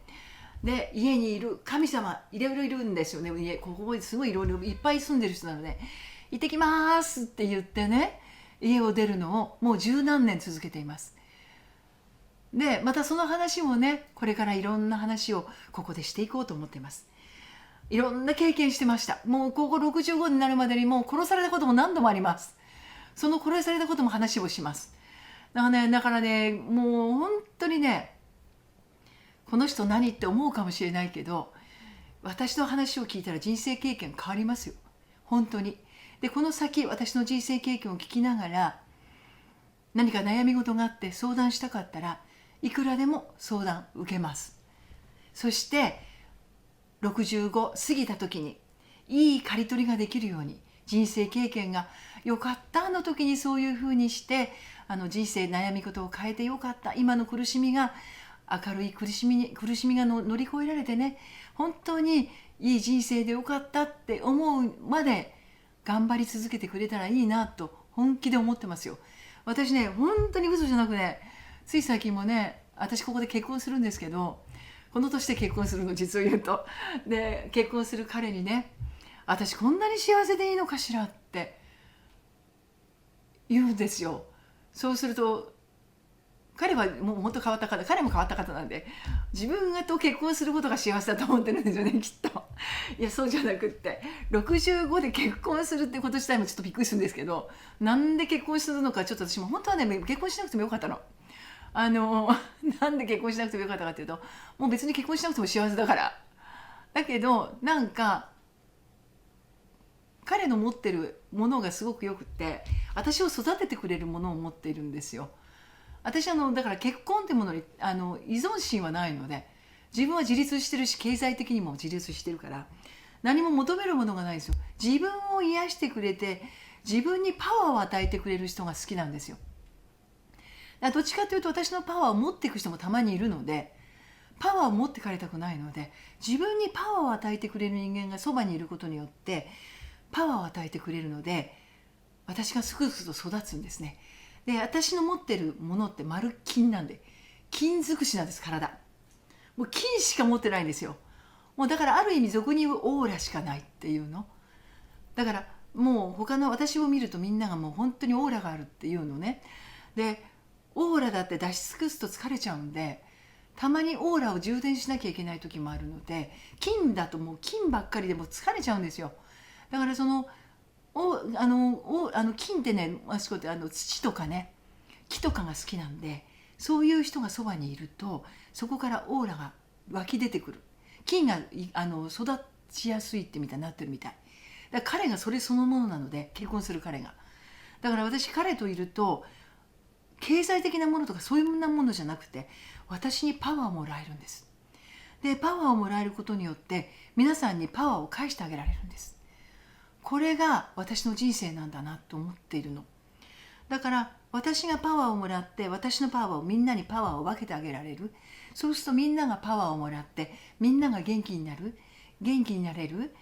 で家にいる神様いろいろいるんですよね。家ここすごいいろいろいっぱい住んでる人なので、行ってきますって言ってね、家を出るのをもう十何年続けています。でまたその話もね、これからいろんな話をここでしていこうと思っています。いろんな経験してました。もうここ65になるまでにもう殺されたことも何度もあります。その殺されたことも話をします。だからね、もう本当にね、この人何って思うかもしれないけど、私の話を聞いたら人生経験変わりますよ、本当に。でこの先私の人生経験を聞きながら、何か悩み事があって相談したかったらいくらでも相談受けます。そして65過ぎた時にいい刈り取りができるように、人生経験がよかったあの時にそういうふうにして人生悩み事を変えてよかった、今の苦しみが明るい苦しみが乗り越えられてね、本当にいい人生でよかったって思うまで頑張り続けてくれたらいいなと本気で思ってますよ。私ね、本当に嘘じゃなくね、つい最近もね、私ここで結婚するんですけど、この年で結婚するの、実を言うと。で結婚する彼にね、私こんなに幸せでいいのかしらって言うんですよ。そうすると彼はもう本当変わった方、彼も変わった方なんで、自分がと結婚することが幸せだと思ってるんですよね、きっと。いやそうじゃなくって、65で結婚するってこと自体もちょっとびっくりするんですけど、なんで結婚するのかちょっと私も本当はね、結婚しなくてもよかったの。なんで結婚しなくてもよかったかっていうと、もう別に結婚しなくても幸せだから。だけどなんか彼の持ってるものがすごくよくって、私を育ててくれるものを持っているんですよ。私だから結婚ってものに依存心はないので、自分は自立してるし経済的にも自立してるから、何も求めるものがないんですよ。自分を癒してくれて、自分にパワーを与えてくれる人が好きなんですよ。だからどっちかというと、私のパワーを持っていく人もたまにいるので、パワーを持ってかれたくないので、自分にパワーを与えてくれる人間がそばにいることによってパワーを与えてくれるので、私がすくすくと育つんですね。で、私の持ってるものって丸金なんで、金尽くしなんです。体もう金しか持ってないんですよ。もうだからある意味俗に言うオーラしかないっていうの。だからもう他の私を見るとみんながもう本当にオーラがあるっていうのね。で、オーラだって出し尽くすと疲れちゃうんで、たまにオーラを充電しなきゃいけない時もあるので、金だともう金ばっかりでも疲れちゃうんですよ。だからその金ってね、土とかね、木とかが好きなんで、そういう人がそばにいるとそこからオーラが湧き出てくる。金が育ちやすいってみたいになってるみたい。だから彼がそれそのものなので、結婚する彼が。だから私彼といると、経済的なものとかそういうものじゃなくて、私にパワーをもらえるんです。で、パワーをもらえることによって皆さんにパワーを返してあげられるんです。これが私の人生なんだなと思っているの。だから私がパワーをもらって、私のパワーをみんなにパワーを分けてあげられる。そうするとみんながパワーをもらって、みんなが元気になる、元気になれる。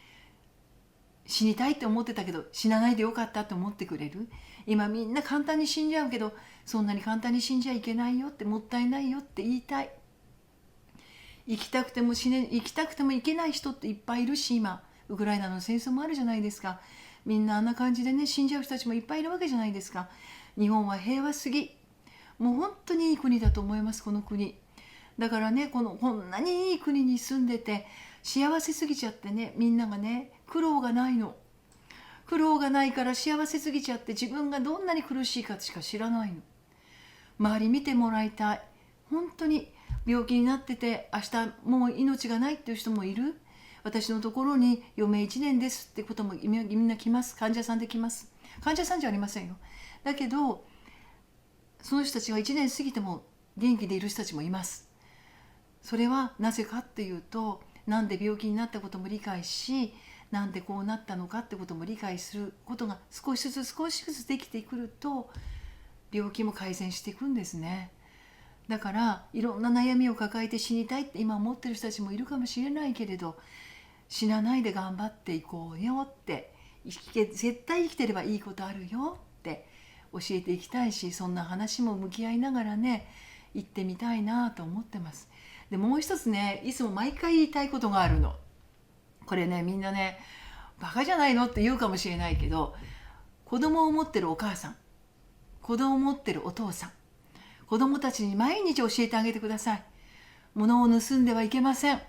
死にたいって思ってたけど死なないでよかったと思ってくれる。今みんな簡単に死んじゃうけど、そんなに簡単に死んじゃいけないよって、もったいないよって言いたい。生きたくても生きたくてもいけない人っていっぱいいるし、今ウクライナの戦争もあるじゃないですか。みんなあんな感じでね、死んじゃう人たちもいっぱいいるわけじゃないですか。日本は平和すぎ、もう本当にいい国だと思います、この国。だからね、こんなにいい国に住んでて幸せすぎちゃってね、みんながね、苦労がないの。苦労がないから幸せすぎちゃって、自分がどんなに苦しいかしか知らないの。周り見てもらいたい。本当に病気になってて明日もう命がないっていう人もいる。私のところに余命1年ですってこともみんな来ます。患者さんで来ます。患者さんじゃありませんよ。だけどその人たちが1年過ぎても元気でいる人たちもいます。それはなぜかっていうと、なんで病気になったことも理解し、なんでこうなったのかってことも理解することが少しずつできてくると、病気も改善していくんですね。だからいろんな悩みを抱えて死にたいって今思ってる人たちもいるかもしれないけれど、死なないで頑張っていこうよって、絶対生きてればいいことあるよって教えていきたいし、そんな話も向き合いながらね、行ってみたいなと思ってます。で、もう一つね、いつも毎回言いたいことがあるの。これね、みんなね、バカじゃないのって言うかもしれないけど、子供を持ってるお母さん、子供を持ってるお父さん、子供たちに毎日教えてあげてください。物を盗んではいけません。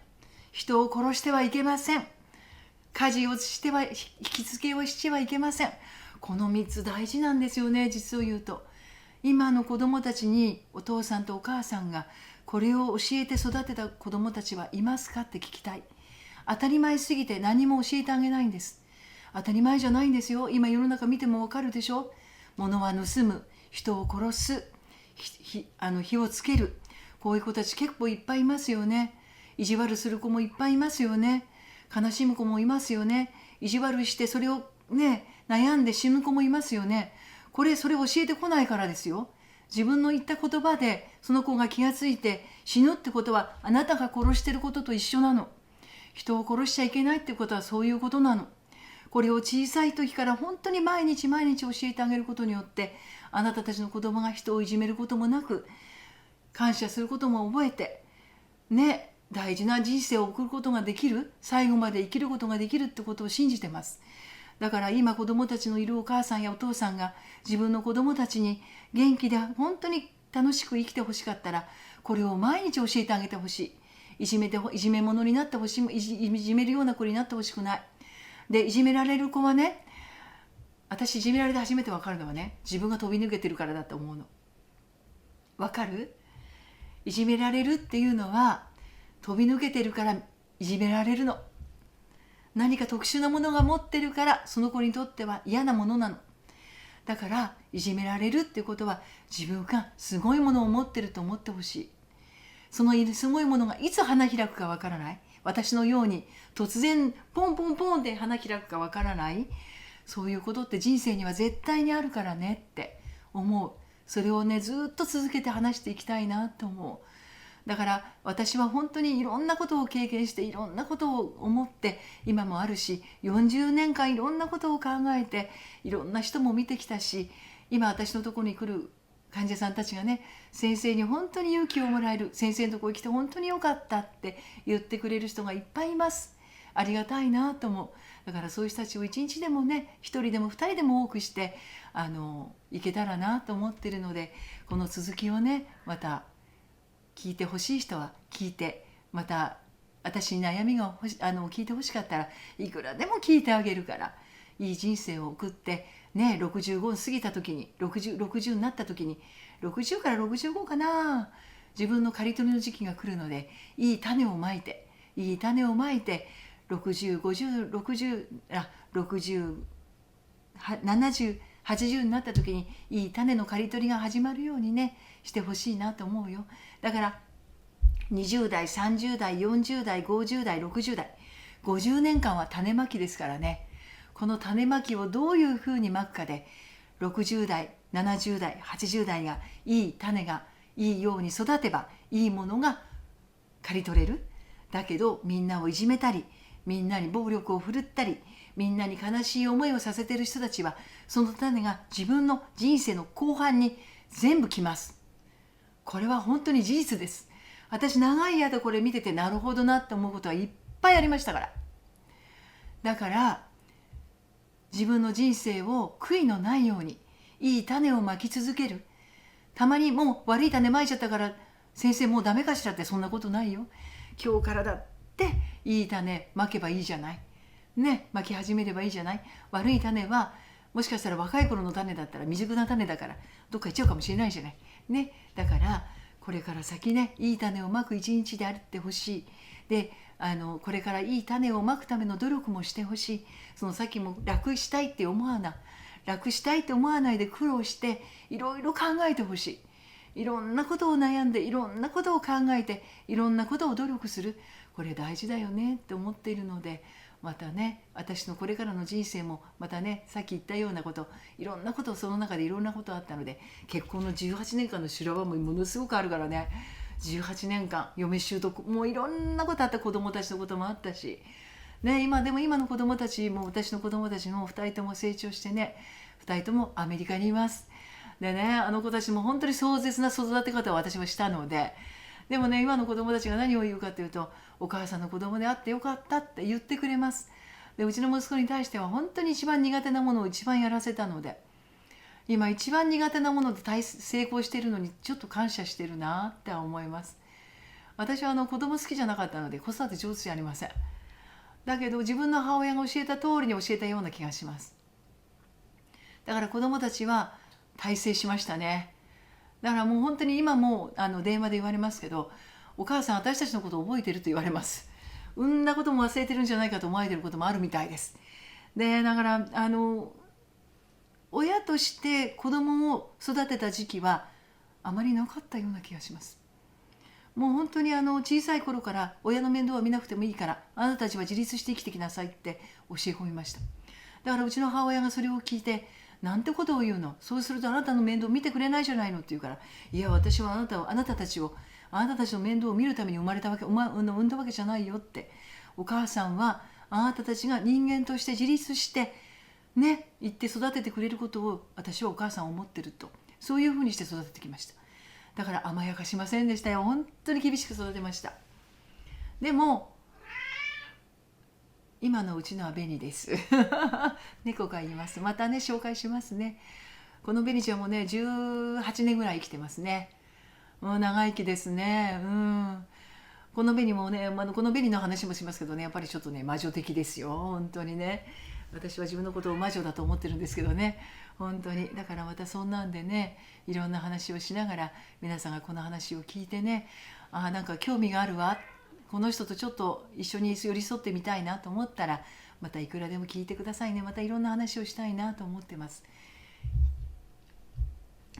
人を殺してはいけません。火事をしては、引き付けをしてはいけません。この3つ大事なんですよね、実を言うと。今の子供たちにお父さんとお母さんがこれを教えて育てた子供たちはいますかって聞きたい。当たり前すぎて何も教えてあげないんです。当たり前じゃないんですよ。今世の中見てもわかるでしょ。物は盗む、人を殺す、火をつける、こういう子たち結構いっぱいいますよね。意地悪する子もいっぱいいますよね。悲しむ子もいますよね。意地悪してそれをね、悩んで死ぬ子もいますよね。それ教えてこないからですよ。自分の言った言葉でその子が気がついて死ぬってことは、あなたが殺してることと一緒なの。人を殺しちゃいけないってことはそういうことなの。これを小さい時から本当に毎日教えてあげることによって、あなたたちの子供が人をいじめることもなく、感謝することも覚えてね、大事な人生を送ることができる、最後まで生きることができるってことを信じてます。だから今子供たちのいるお母さんやお父さんが自分の子供たちに元気で本当に楽しく生きてほしかったら、これを毎日教えてあげてほしい。いじめ者になってほしい、いじめるような子になってほしくない。で、いじめられる子はね、私いじめられて初めて分かるのはね、自分が飛び抜けてるからだと思うの。分かる？いじめられるっていうのは飛び抜けてるからいじめられるの。何か特殊なものが持ってるからその子にとっては嫌なものなの。だからいじめられるっていうことは、自分がすごいものを持ってると思ってほしい。そのすごいものがいつ花開くかわからない。私のように突然ポンポンポンって花開くかわからない、そういうことって人生には絶対にあるからねって思う。それをねずっと続けて話していきたいなと思う。だから私は本当にいろんなことを経験していろんなことを思って今もあるし、40年間いろんなことを考えていろんな人も見てきたし、今私のところに来る患者さんたちがね、先生に本当に勇気をもらえる、先生のところに来て本当によかったって言ってくれる人がいっぱいいます。ありがたいなと思う。だからそういう人たちを一日でもね、一人でも二人でも多くしていけたらなと思ってるので、この続きをねまた聞いてほしい人は聞いて、また私に悩みが聞いてほしかったらいくらでも聞いてあげるから、いい人生を送ってね、65過ぎた時に60になった時に、60から65かな、自分の刈り取りの時期が来るので、いい種をまいて605060あ60 70 80になった時にいい種の刈り取りが始まるようにねしてほしいなと思うよ。だから20代30代40代50代60代50年間は種まきですからね。この種まきをどういうふうにまくかで、60代70代80代がいい種がいいように育てばいいものが刈り取れる。だけどみんなをいじめたり、みんなに暴力を振るったり、みんなに悲しい思いをさせている人たちは、その種が自分の人生の後半に全部来ます。これは本当に事実です。私長い間これ見ててなるほどなって思うことはいっぱいありましたから。だから自分の人生を悔いのないようにいい種をまき続ける。たまにもう悪い種まいちゃったから先生もうダメかしらって、そんなことないよ。今日からだっていい種まけばいいじゃないね、まき始めればいいじゃない。悪い種はもしかしたら若い頃の種だったら未熟な種だからどっか行っちゃうかもしれないじゃないね。だからこれから先ね、いい種をまく一日であってほしい。でこれからいい種をまくための努力もしてほしい。その先も楽したいって思わない、楽したいって思わないで苦労していろいろ考えてほしい。いろんなことを悩んでいろんなことを考えていろんなことを努力する。これ大事だよねって思っているので、またね私のこれからの人生もまたね、さっき言ったようなこと、いろんなこと、その中でいろんなことあったので、結婚の18年間の修羅場もものすごくあるからね。18年間嫁姑もういろんなことあった。子供たちのこともあったしね。今の子供たちも、私の子供たちも2人とも成長してね、2人ともアメリカにいます。でね、あの子たちも本当に壮絶な育て方を私はしたので、でもね今の子供たちが何を言うかというと、お母さんの子供であってよかったって言ってくれます。でうちの息子に対しては本当に一番苦手なものを一番やらせたので、今一番苦手なもので成功しているのにちょっと感謝してるなって思います。私は子供好きじゃなかったので子育て上手じゃありません。だけど自分の母親が教えた通りに教えたような気がします。だから子供たちは大成しましたね。だからもう本当に今も電話で言われますけど、お母さん私たちのことを覚えてると言われます。んなことも忘れてるんじゃないかと思われてることもあるみたいです。でだから親として子供を育てた時期はあまりなかったような気がします。もう本当に小さい頃から親の面倒は見なくてもいいからあなたたちは自立して生きてきなさいって教え込みました。だからうちの母親がそれを聞いて、なんてことを言うの、そうするとあなたの面倒を見てくれないじゃないのって言うから、いや私はあなたたちの面倒を見るために産んだわけじゃないよって。お母さんはあなたたちが人間として自立してね言って育ててくれることを私はお母さんを思ってると、そういうふうにして育ててきました。だから甘やかしませんでしたよ。本当に厳しく育てました。でも今のうちのはベニです猫がいます。またね紹介しますね。このベニちゃんもね18年ぐらい生きてますね。もう長生きですね。このベニもね、このベニの話もしますけどね、やっぱりちょっとね魔女的ですよ本当にね。私は自分のことを魔女だと思ってるんですけどね、本当に。だからまたそんなんでね、いろんな話をしながら皆さんがこの話を聞いてね、なんか興味があるわ、この人とちょっと一緒に寄り添ってみたいなと思ったら、またいくらでも聞いてくださいね。またいろんな話をしたいなと思ってます。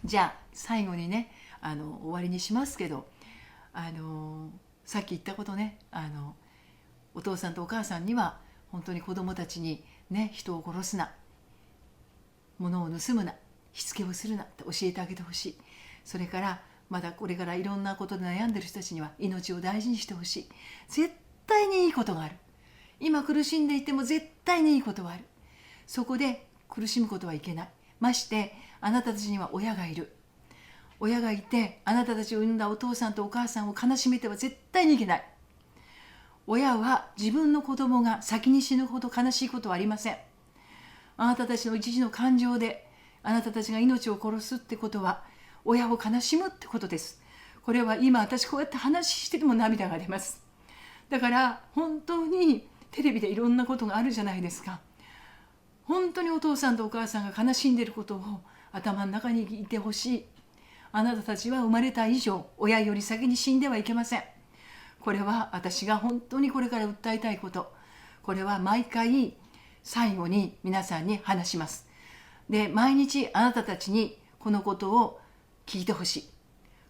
じゃあ最後にね終わりにしますけど、さっき言ったことね、お父さんとお母さんには本当に子供たちにね、人を殺すな、物を盗むな、しつけをするなって教えてあげてほしい。それからまだこれからいろんなことで悩んでる人たちには命を大事にしてほしい。絶対にいいことがある。今苦しんでいても絶対にいいことはある。そこで苦しむことはいけない。ましてあなたたちには親がいる。親がいて、あなたたちを産んだお父さんとお母さんを悲しめては絶対にいけない。親は自分の子供が先に死ぬほど悲しいことはありません。あなたたちの一時の感情であなたたちが命を殺すってことは親を悲しむってことです。これは今私こうやって話してても涙が出ます。だから本当にテレビでいろんなことがあるじゃないですか。本当にお父さんとお母さんが悲しんでいることを頭の中にいてほしい。あなたたちは生まれた以上親より先に死んではいけません。これは私が本当にこれから訴えたいこと。これは毎回最後に皆さんに話します。で、毎日あなたたちにこのことを聞いてほしい。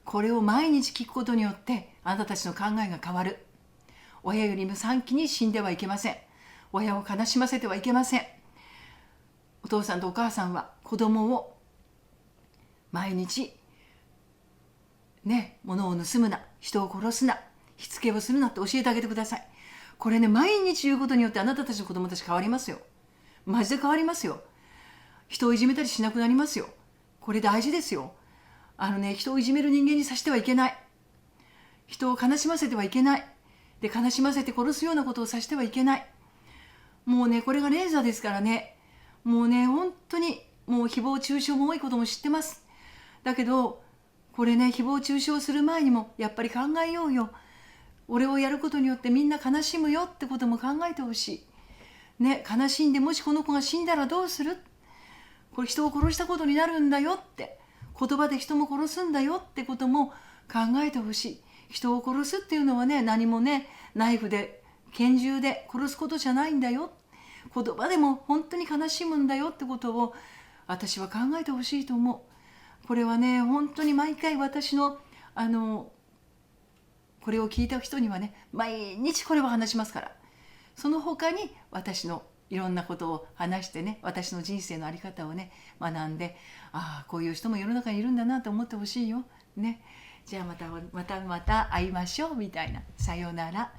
これを毎日聞くことによってあなたたちの考えが変わる。親よりも先に死んではいけません。親を悲しませてはいけません。お父さんとお母さんは子供を毎日ね、物を盗むな、人を殺すな、しつけをするなって教えてあげてください。これね、毎日言うことによってあなたたちの子供たち変わりますよ。マジで変わりますよ。人をいじめたりしなくなりますよ。これ大事ですよ。人をいじめる人間にさせてはいけない。人を悲しませてはいけない。で、悲しませて殺すようなことをさせてはいけない。もうね、これがレーザーですからね。もうね、本当にもう誹謗中傷も多いことも知ってます。だけど、これね、誹謗中傷する前にもやっぱり考えようよ。俺をやることによってみんな悲しむよってことも考えてほしい。ね、悲しんでもしこの子が死んだらどうする？これ人を殺したことになるんだよって。言葉で人も殺すんだよってことも考えてほしい。人を殺すっていうのはね、何もね、ナイフで拳銃で殺すことじゃないんだよ。言葉でも本当に悲しむんだよってことを私は考えてほしいと思う。これはね、本当に毎回私のこれを聞いた人にはね、毎日これを話しますから。その他に私のいろんなことを話してね、私の人生の在り方をね、学んで、ああ、こういう人も世の中にいるんだなと思ってほしいよ。ね。じゃあまた会いましょうみたいな。さようなら。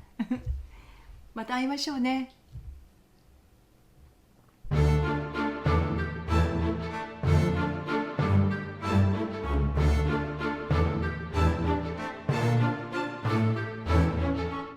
また会いましょうね。